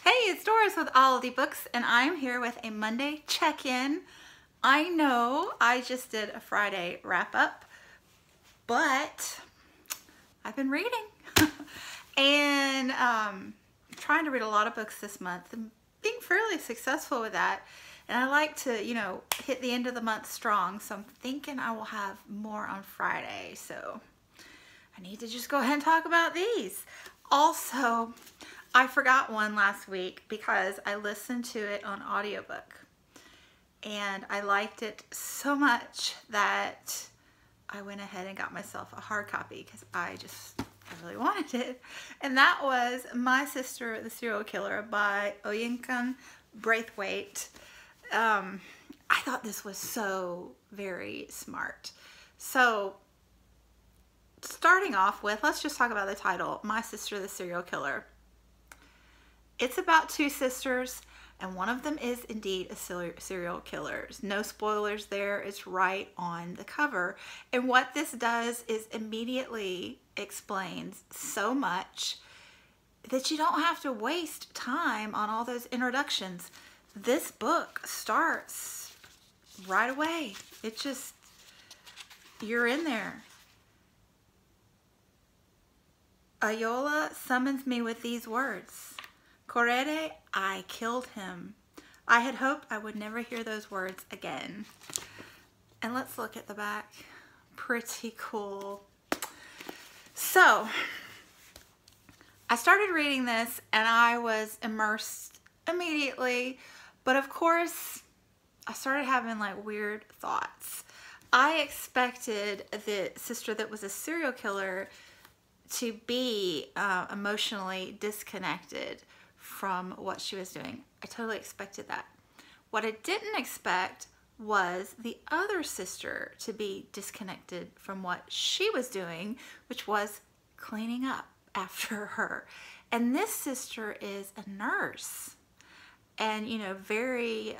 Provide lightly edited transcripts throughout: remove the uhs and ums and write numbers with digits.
Hey, it's Doris with All the Books, and I'm here with a Monday check-in. I know I just did a Friday wrap-up, but I've been reading and trying to read a lot of books this month and being fairly successful with that. And I like to, hit the end of the month strong, so I'm thinking I will have more on Friday. So I need to just go ahead and talk about these. Also, I forgot one last week because I listened to it on audiobook and I liked it so much that I went ahead and got myself a hard copy because I really wanted it. And that was My Sister the Serial Killer by Oyinkan Braithwaite. I thought this was so very smart. So starting off with, let's just talk about the title, My Sister the Serial Killer. It's about two sisters, and one of them is indeed a serial killer. No spoilers there. It's right on the cover. And what this does is immediately explains so much that you don't have to waste time on all those introductions. This book starts right away. It just, you're in there. Ayola summons me with these words. Correre, I killed him. I had hoped I would never hear those words again. And let's look at the back. Pretty cool. So, I started reading this and I was immersed immediately. But of course, I started having like weird thoughts. I expected the sister that was a serial killer to be emotionally disconnected from what she was doing. I totally expected that. What I didn't expect was the other sister to be disconnected from what she was doing, which was cleaning up after her. And this sister is a nurse and, very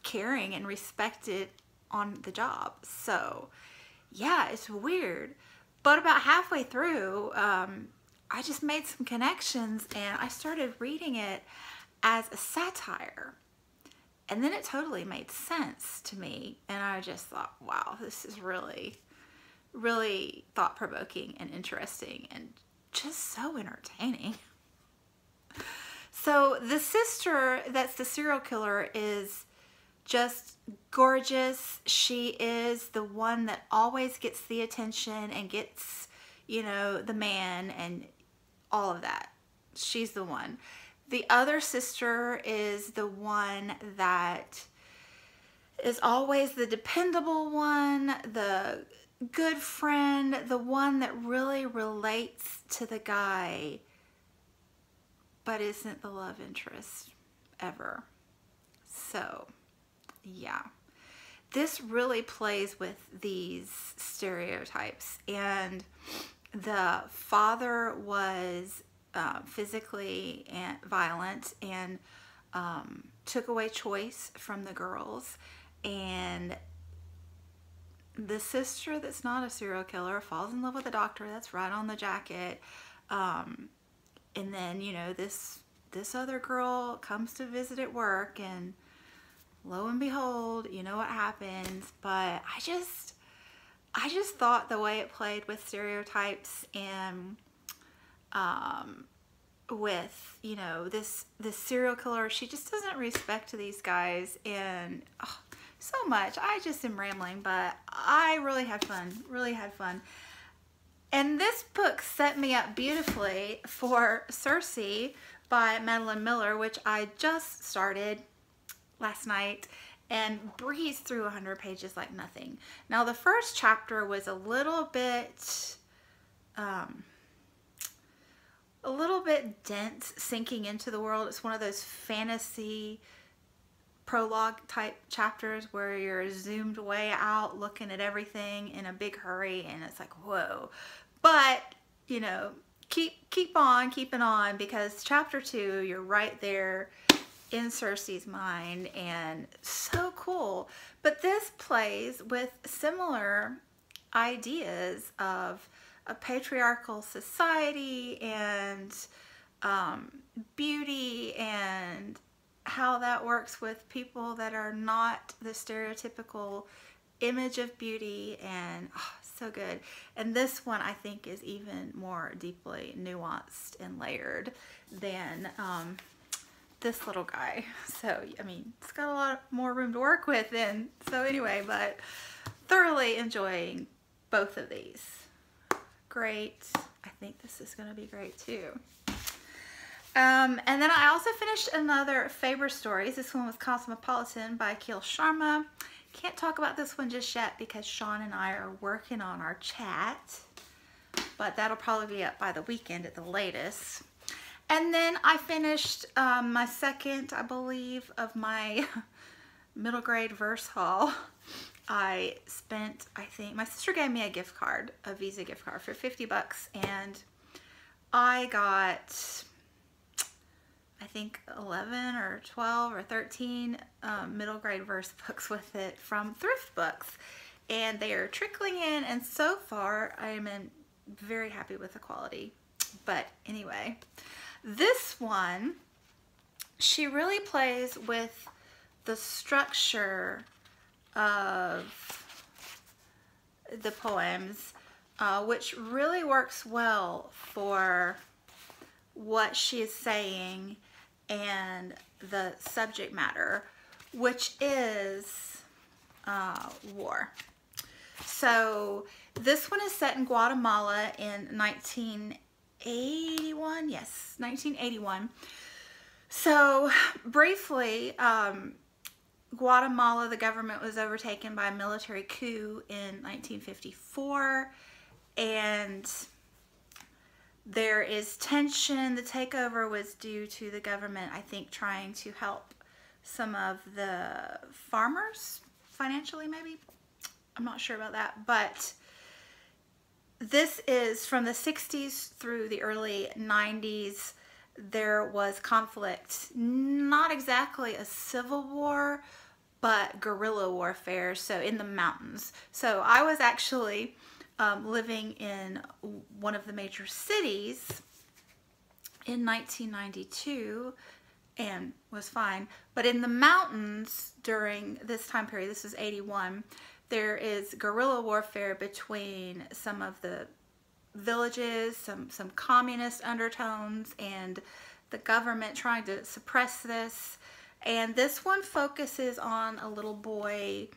caring and respected on the job. So yeah, it's weird. But about halfway through, I just made some connections and I started reading it as a satire. And then it totally made sense to me. And I just thought, wow, this is really, really thought-provoking and interesting and just so entertaining. So the sister that's the serial killer is just gorgeous. She is the one that always gets the attention and gets, the man and all of that. She's the one. The other sister is the one that is always the dependable one, the good friend, the one that really relates to the guy, but isn't the love interest ever. So, yeah. This really plays with these stereotypes, and the father was physically violent and took away choice from the girls, and the sister that's not a serial killer falls in love with a doctor. That's right on the jacket. And then, this other girl comes to visit at work, and lo and behold, you know what happens. But I just thought the way it played with stereotypes and with, this serial killer, she just doesn't respect these guys, and so much. I just am rambling, but I really had fun. And this book set me up beautifully for Cersei by Madeline Miller, which I just started last night and breezed through 100 pages like nothing. Now the first chapter was a little bit dense, sinking into the world. It's one of those fantasy prologue type chapters where you're zoomed way out looking at everything in a big hurry, and it's like, whoa. But keep on keeping on, because chapter 2, you're right there in Cersei's mind, and so cool. But this plays with similar ideas of a patriarchal society and beauty and how that works with people that are not the stereotypical image of beauty, and so good. And this one I think is even more deeply nuanced and layered than this little guy. So I mean, it's got a lot more room to work with, and so anyway, but thoroughly enjoying both of these. Great. I think this is going to be great too. And then I also finished another Faber Stories. This one was Cosmopolitan by Keel Sharma. Can't talk about this one just yet because Sean and I are working on our chat, but that'll probably be up by the weekend at the latest. And then I finished my second, I believe, of my middle grade verse haul. I spent, I think, my sister gave me a gift card, a Visa gift card for 50 bucks, and I got, I think 11 or 12 or 13 middle grade verse books with it from Thrift Books, and they are trickling in, and so far I am very happy with the quality. But anyway, this one, she really plays with the structure of the poems, which really works well for what she is saying and the subject matter, which is war. So this one is set in Guatemala in 1981. Yes, 1981. So briefly, Guatemala, the government was overtaken by a military coup in 1954, and there is tension. The takeover was due to the government, I think, trying to help some of the farmers financially, maybe. I'm not sure about that, but this is from the 60s through the early 90s. There was conflict, not exactly a civil war, but guerrilla warfare, so in the mountains. So I was actually living in one of the major cities in 1992 and was fine. But in the mountains during this time period, this was 81, there is guerrilla warfare between some of the villages, some communist undertones, and the government trying to suppress this. And this one focuses on a little boy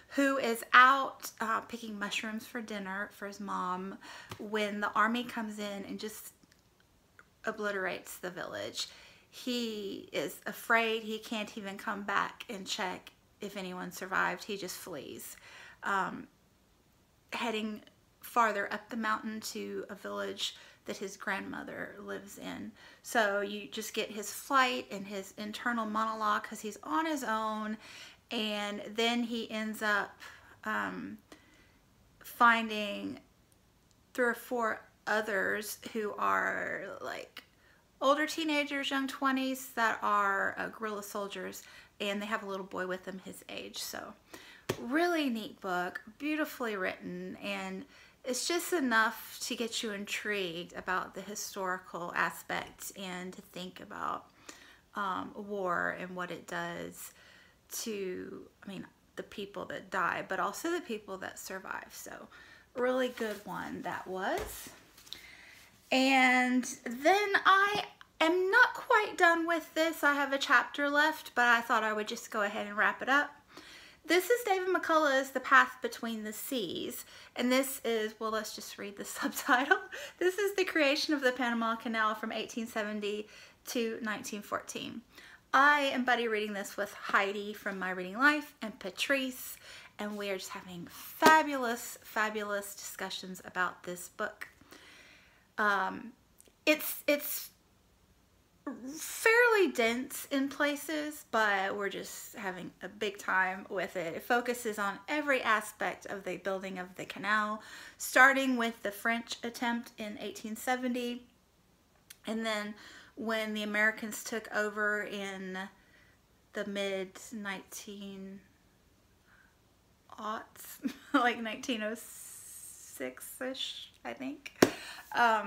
who is out picking mushrooms for dinner for his mom when the army comes in and just obliterates the village. He is afraid. He can't even come back and check if anyone survived. He just flees, heading farther up the mountain to a village that his grandmother lives in. So you just get his flight and his internal monologue because he's on his own, and then he ends up finding 3 or 4 others who are like older teenagers, young 20s, that are guerrilla soldiers, and they have a little boy with them his age. So really neat book, beautifully written, and it's just enough to get you intrigued about the historical aspect and to think about war and what it does to, I mean, the people that die, but also the people that survive. So really good one that was. And then I am not quite done with this. I have a chapter left, but I thought I would just go ahead and wrap it up. This is David McCullough's The Path Between the Seas, and this is, well, let's just read the subtitle. This is the creation of the Panama Canal from 1870 to 1914. I am buddy reading this with Heidi from My Reading Life and Patrice, and we are just having fabulous, fabulous discussions about this book. It's fairly dense in places, but we're just having a big time with it. It focuses on every aspect of the building of the canal, starting with the French attempt in 1870, and then when the Americans took over in the mid-1900s, like 1906-ish, I think. Yeah.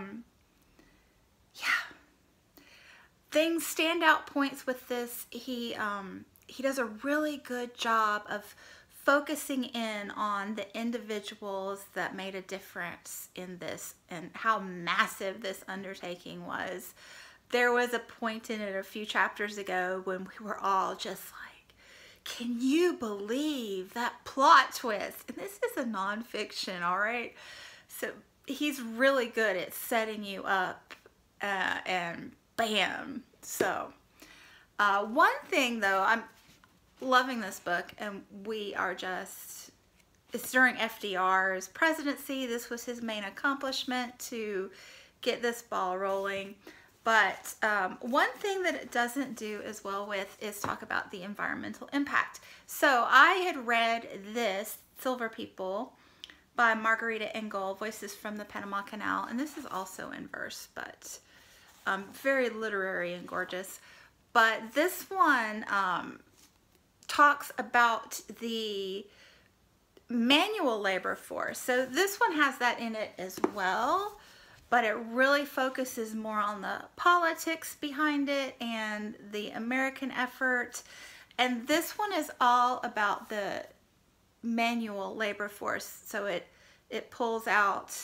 things, standout points with this, he does a really good job of focusing in on the individuals that made a difference in this and how massive this undertaking was. There was a point in it a few chapters ago when we were all just like, can you believe that plot twist? And this is a nonfiction, all right? So he's really good at setting you up and bam. So one thing though, I'm loving this book, and we are just, it's during FDR's presidency. This was his main accomplishment, to get this ball rolling. But one thing that it doesn't do as well with is talk about the environmental impact. So I had read this, Silver People, by Margarita Engel, Voices from the Panama Canal, and this is also in verse, but very literary and gorgeous. But this one talks about the manual labor force. So this one has that in it as well, but it really focuses more on the politics behind it and the American effort. And this one is all about the manual labor force. So it pulls out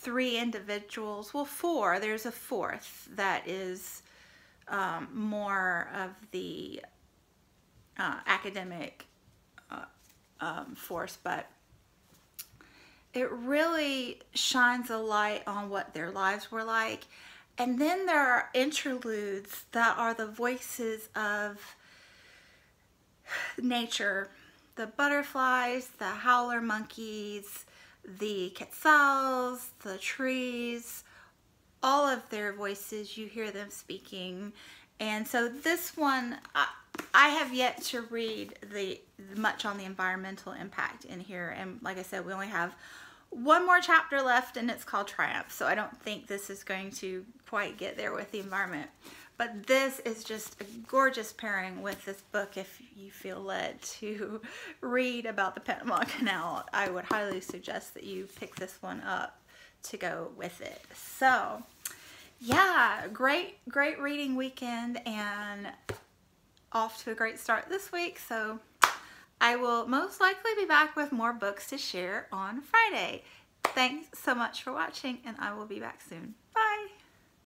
3 individuals, well 4, there's a 4th that is more of the academic force, but it really shines a light on what their lives were like. And then there are interludes that are the voices of nature, the butterflies, the howler monkeys, the quetzals, the trees, all of their voices, you hear them speaking. And so this one, I have yet to read much on the environmental impact in here. And like I said, we only have one more chapter left, and it's called Triumph. So I don't think this is going to quite get there with the environment. But this is just a gorgeous pairing with this book. If you feel led to read about the Panama Canal, I would highly suggest that you pick this one up to go with it. So yeah, great reading weekend, and off to a great start this week. So I will most likely be back with more books to share on Friday. Thanks so much for watching, and I will be back soon. Bye.